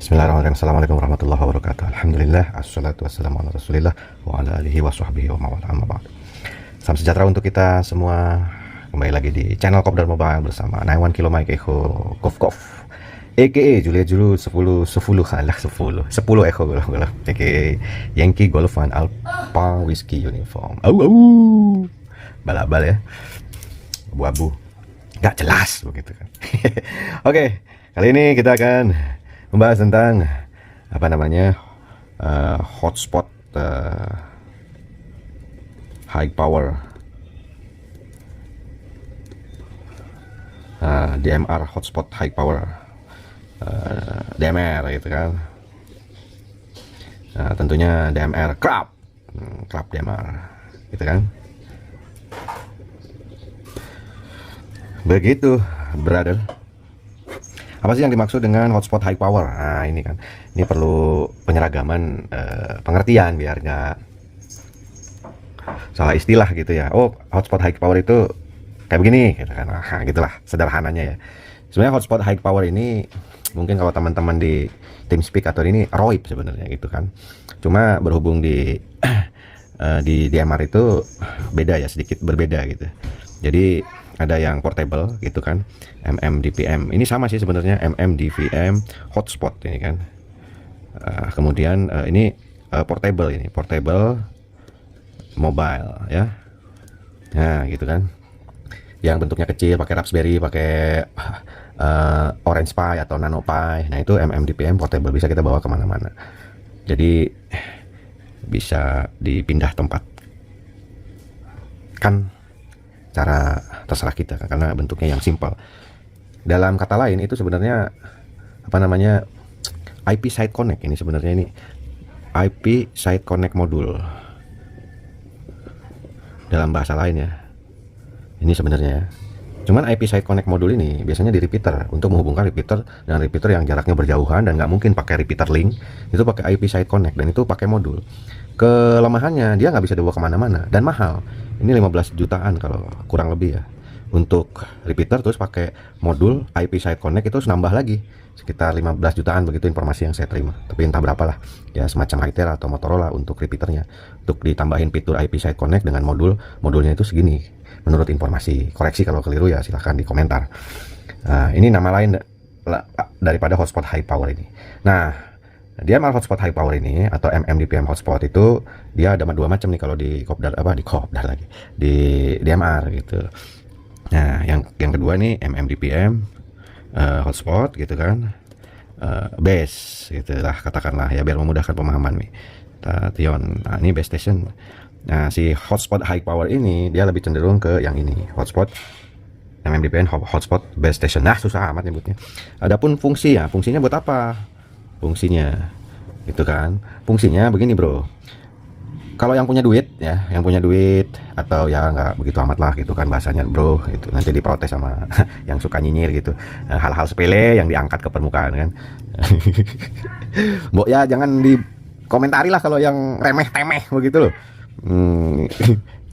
Bismillahirrahmanirrahim. Assalamualaikum warahmatullahi wabarakatuh. Alhamdulillah, assalatu wassalamu ala rasulillah wa ala alihi wa sahbihi wa mawala amma ba'd. Salam sejahtera untuk kita semua. Kembali lagi di channel Kopdar Mobile bersama 91 Kilo Mike Echo Kof Kof AKA Juliet Julu 10 Echo Golf AKA Yankee Golf One Alpha Whiskey Uniform. Balabal ya, abu-abu, nggak jelas begitu kan. Oke, kali ini kita akan membahas tentang apa namanya hotspot high power DMR hotspot high power DMR gitu kan. Tentunya DMR Crab DMR gitu kan. Begitu brother. Apa sih yang dimaksud dengan hotspot high power? Nah ini kan, ini perlu penyeragaman pengertian biar nggak salah istilah gitu ya. Oh, hotspot high power itu kayak begini gitu kan. Nah, gitulah sederhananya ya. Sebenarnya hotspot high power ini mungkin kalau teman-teman di TeamSpeak atau ini ROIP sebenarnya gitu kan. Cuma berhubung di di DMR itu beda ya, sedikit berbeda gitu. Jadi ada yang portable gitu kan, MMDPM ini sama sih sebenarnya, MMDPM hotspot ini kan. Kemudian ini portable mobile ya. Nah gitu kan, yang bentuknya kecil pakai Raspberry, pakai Orange Pi atau Nano Pi. Nah itu MMDPM portable, bisa kita bawa kemana-mana, jadi bisa dipindah tempat kan, cara terserah kita karena bentuknya yang simpel. Dalam kata lain itu sebenarnya apa namanya, IP side connect. Ini sebenarnya ini IP side connect modul dalam bahasa lain ya, ini sebenarnya ya. Cuman IP side connect modul ini biasanya di repeater, untuk menghubungkan repeater dengan repeater yang jaraknya berjauhan dan nggak mungkin pakai repeater link, itu pakai IP side connect dan itu pakai modul. Kelemahannya dia nggak bisa dibawa kemana-mana dan mahal. Ini 15 jutaan kalau kurang lebih ya untuk repeater, terus pakai modul IP side connect itu nambah lagi sekitar 15 jutaan, begitu informasi yang saya terima. Tapi entah berapa lah ya, semacam Hitel atau Motorola untuk repeaternya, untuk ditambahin fitur IP side connect dengan modulnya itu segini menurut informasi. Koreksi kalau keliru ya silahkan di komentar. Ini nama lain daripada hotspot high power ini. Nah, DMR hotspot high power ini atau MMDPM hotspot itu dia ada dua macam nih kalau di Kopdar, lagi di DMR gitu. Nah yang kedua nih MMDPM hotspot gitu kan, base gitu lah katakanlah ya, biar memudahkan pemahaman nih Tion. Nah ini base station. Nah si hotspot high power ini dia lebih cenderung ke yang ini, hotspot MMDPM hotspot base station. Nah susah amat nyebutnya. Adapun fungsinya buat apa? Fungsinya gitu kan, fungsinya begini bro. Kalau yang punya duit ya, atau ya nggak begitu amat lah gitu kan bahasanya bro, itu nanti diprotes sama yang suka nyinyir gitu, hal-hal sepele yang diangkat ke permukaan kan. Mbok ya jangan dikomentari lah kalau yang remeh-temeh begitu loh.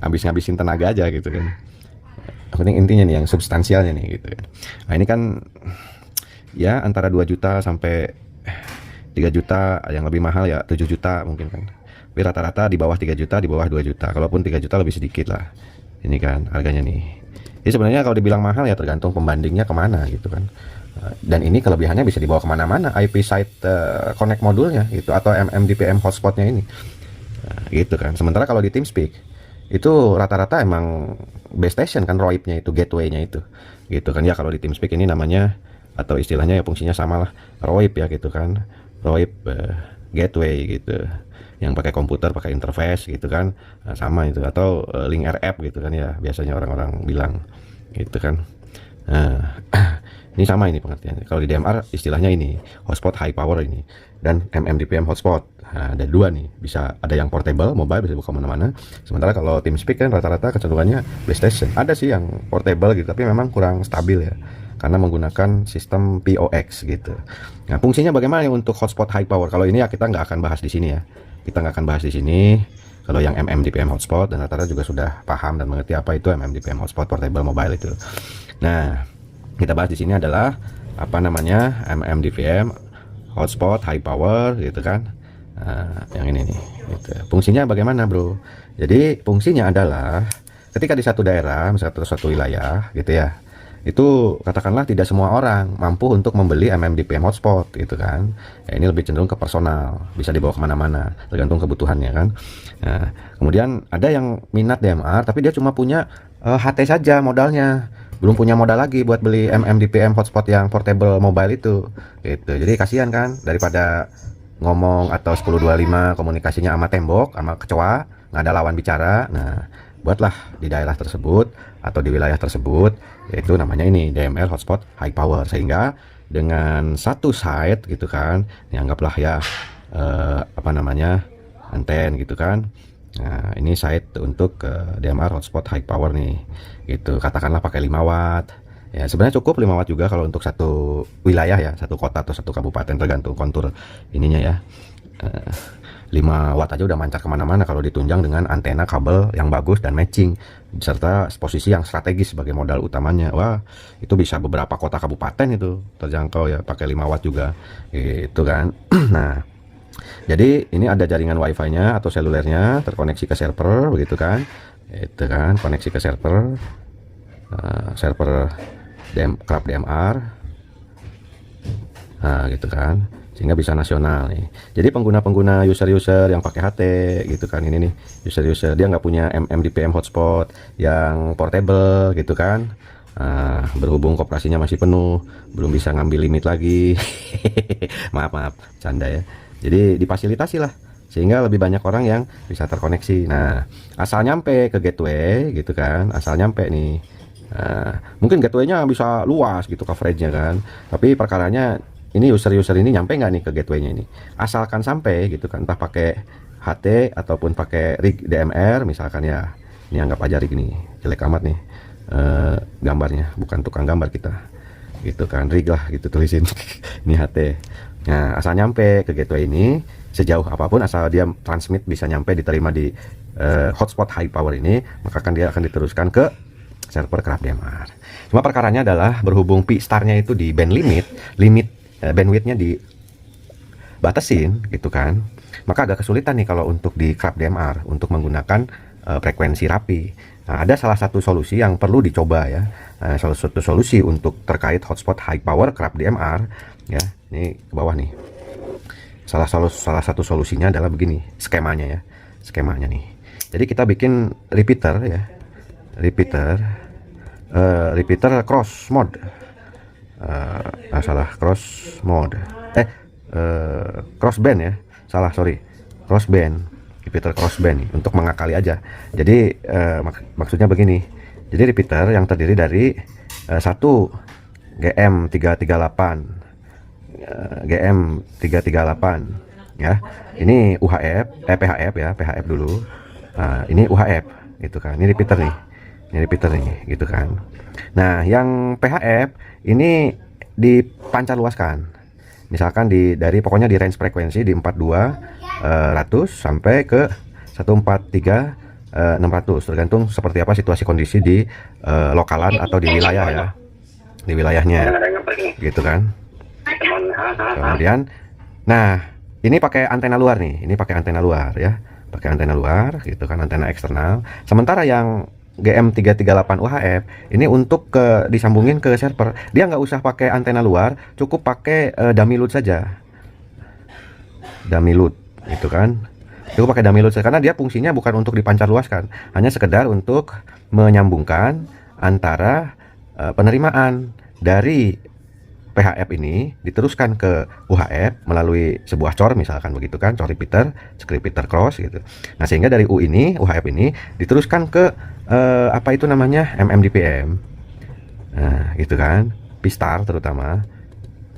Ngabisin tenaga aja gitu kan. Penting intinya nih yang substansialnya nih gitu kan. Nah ini kan ya antara 2 juta sampai 3 juta, yang lebih mahal ya 7 juta mungkin kan. Tapi rata-rata di bawah 3 juta, di bawah 2 juta. Kalaupun 3 juta lebih sedikit lah. Ini kan harganya nih. Jadi sebenarnya kalau dibilang mahal ya tergantung pembandingnya kemana gitu kan. Dan ini kelebihannya bisa dibawa kemana-mana, IP side connect modulnya gitu, atau MMDPM hotspotnya ini. Gitu kan. Sementara kalau di TeamSpeak itu rata-rata emang base station kan, ROIP-nya itu, gateway-nya itu. Gitu kan ya, kalau di TeamSpeak ini namanya atau istilahnya ya fungsinya sama lah, ROIP ya gitu kan. ROIP gateway gitu, yang pakai komputer, pakai interface gitu kan. Sama itu, atau link RF gitu kan ya, biasanya orang-orang bilang gitu kan. Ini sama ini pengertiannya. Kalau di DMR istilahnya ini hotspot high power ini, dan MMDPM hotspot. Ada dua nih, bisa ada yang portable mobile, bisa buka mana-mana. Sementara kalau TeamSpeak kan rata-rata kecenderungannya base station. Ada sih yang portable gitu, tapi memang kurang stabil ya, karena menggunakan sistem POX gitu. Nah fungsinya bagaimana untuk hotspot high power? Kalau ini ya kita nggak akan bahas di sini ya, kalau yang MMDPM hotspot, dan rata-rata juga sudah paham dan mengerti apa itu MMDPM hotspot portable mobile itu. Nah kita bahas di sini adalah apa namanya MMDPM hotspot high power gitu kan. Nah, yang ini nih gitu. Fungsinya bagaimana bro? Jadi fungsinya adalah ketika di satu daerah misalnya satu wilayah gitu ya, itu katakanlah tidak semua orang mampu untuk membeli MMDPM hotspot gitu kan ya, ini lebih cenderung ke personal, bisa dibawa kemana-mana tergantung kebutuhannya kan. Nah, kemudian ada yang minat DMR tapi dia cuma punya HT saja modalnya, belum punya modal lagi buat beli MMDPM hotspot yang portable mobile itu gitu. Jadi kasihan kan, daripada ngomong atau 1025 komunikasinya sama tembok sama kecoa, nggak ada lawan bicara. Nah, buatlah di daerah tersebut atau di wilayah tersebut, yaitu namanya ini DMR hotspot high power, sehingga dengan satu site gitu kan, dianggaplah ya apa namanya anten gitu kan. Nah, ini site untuk DMR hotspot high power nih gitu, katakanlah pakai 5 watt ya, sebenarnya cukup 5 watt juga kalau untuk satu wilayah ya, satu kota atau satu kabupaten tergantung kontur ininya ya. 5 watt aja udah mancar kemana-mana kalau ditunjang dengan antena kabel yang bagus dan matching serta posisi yang strategis sebagai modal utamanya. Wah, itu bisa beberapa kota kabupaten itu terjangkau ya pakai 5 watt juga gitu kan. Nah, jadi ini ada jaringan wifi nya atau selulernya terkoneksi ke server begitu kan, itu kan koneksi ke server server Crab DMR, nah gitu kan, sehingga bisa nasional nih. Jadi pengguna-pengguna user-user yang pakai HT gitu kan, ini nih user-user dia nggak punya MMDPM hotspot yang portable gitu kan. Nah, berhubung koperasinya masih penuh, belum bisa ngambil limit lagi. maaf canda ya. Jadi difasilitasi lah sehingga lebih banyak orang yang bisa terkoneksi. Nah, asal nyampe ke gateway gitu kan, asal nyampe nih. Nah, mungkin gateway-nya bisa luas gitu coverage-nya kan, tapi perkaranya ini user-user ini nyampe nggak nih ke gateway-nya ini. Asalkan sampai gitu kan, entah pakai HT ataupun pakai rig DMR misalkan ya, ini anggap aja rig nih, jelek amat nih gambarnya, bukan tukang gambar kita gitu kan, rig lah gitu tulisin. Ini HT. Nah, asal nyampe ke gateway ini sejauh apapun, asal dia transmit bisa nyampe diterima di hotspot high power ini, maka dia akan diteruskan ke server Crab DMR. Cuma perkaranya adalah berhubung P-star-nya itu di band limit bandwidth-nya dibatasin gitu kan, maka agak kesulitan nih kalau untuk di Crab DMR untuk menggunakan frekuensi rapi. Nah, ada salah satu solusi yang perlu dicoba ya, salah satu solusi untuk terkait hotspot high power Crab DMR ya, ini ke bawah nih. Salah satu solusinya adalah begini skemanya nih. Jadi kita bikin repeater ya, repeater cross mode, cross mode, cross band ya, cross band, repeater cross band nih, untuk mengakali aja. Jadi maksudnya begini, jadi repeater yang terdiri dari satu GM338 ya, ini UHF PHF ya, PHF dulu. Nah, ini UHF gitu kan, ini repeater nih, gitu kan. Nah, yang PHF ini dipancar luaskan, misalkan dari pokoknya di range frekuensi di 4200 sampai ke 143 600, tergantung seperti apa situasi kondisi di lokalan atau di wilayah ya, di wilayahnya gitu kan. Kemudian nah ini pakai antena luar nih, ya, pakai antena luar gitu kan, antena eksternal. Sementara yang GM338 UHF ini untuk disambungin ke server, dia nggak usah pakai antena luar, cukup pakai dummy load saja, dummy load gitu kan, cukup pakai dummy load saja, karena dia fungsinya bukan untuk dipancar luaskan, hanya sekedar untuk menyambungkan antara penerimaan dari PHF ini diteruskan ke UHF melalui sebuah cor, misalkan begitu kan, cor repeater, repeater cross gitu. Nah, sehingga dari UHF ini diteruskan ke apa itu namanya, MMDPM. Nah, gitu kan, P-star terutama.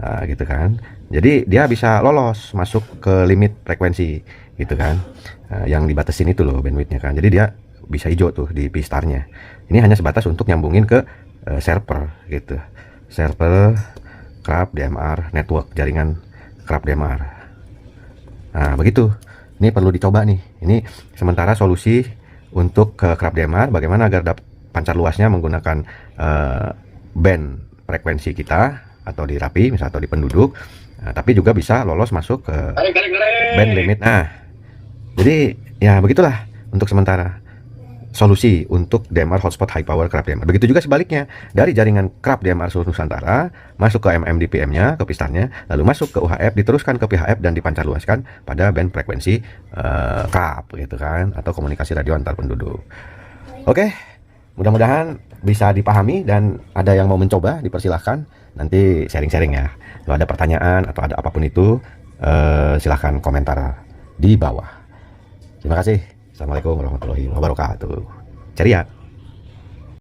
Nah, gitu kan. Jadi dia bisa lolos masuk ke limit frekuensi gitu kan. Yang dibatasin itu loh bandwidthnya kan. Jadi dia bisa hijau tuh di P-star-nya. Ini hanya sebatas untuk nyambungin ke server gitu. Server Crab DMR network, jaringan Crab DMR. Nah, begitu. Ini perlu dicoba nih. Ini sementara solusi untuk ke Crab DMR, bagaimana agar pancar luasnya menggunakan band frekuensi kita atau di rapi misalnya, atau di penduduk, Nah, tapi juga bisa lolos masuk ke band limit. Nah, jadi ya begitulah untuk sementara solusi untuk DMR hotspot high power kerap DMR. Begitu juga sebaliknya, dari jaringan kerap DMR seluruh Nusantara masuk ke MMDPM-nya, ke pistarnya, lalu masuk ke UHF, diteruskan ke PHF dan dipancarluaskan pada band frekuensi kerap gitu kan, atau komunikasi radio antar penduduk. Oke, mudah-mudahan bisa dipahami dan ada yang mau mencoba dipersilahkan, nanti sharing-sharing ya. Kalau ada pertanyaan atau ada apapun itu silahkan komentar di bawah. Terima kasih. Assalamualaikum warahmatullahi wabarakatuh. Ceria.